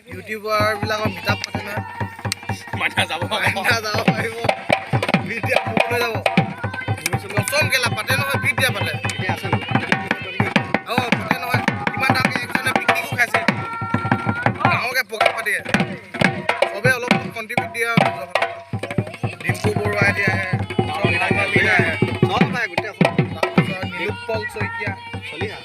YouTuber বিলাকৰ meetup পাতে নহয় মানুহ যাব পাৰিব ভিডিঅ' লৈ যাব লচন গেলা পাতে নহয় ভিডিঅ' পাতে পাতে নহয় কিমান ডাঙৰকে একজনে পিকনিকো খাইছে ডাঙৰকে প্ৰগ্ৰাম পাতি চবে অলপ কণ্ট্ৰিবিউট দিয়ে ডিম্পু বৰুৱাই দিয়ে নীলোৎপল শইকীয়া চলিহা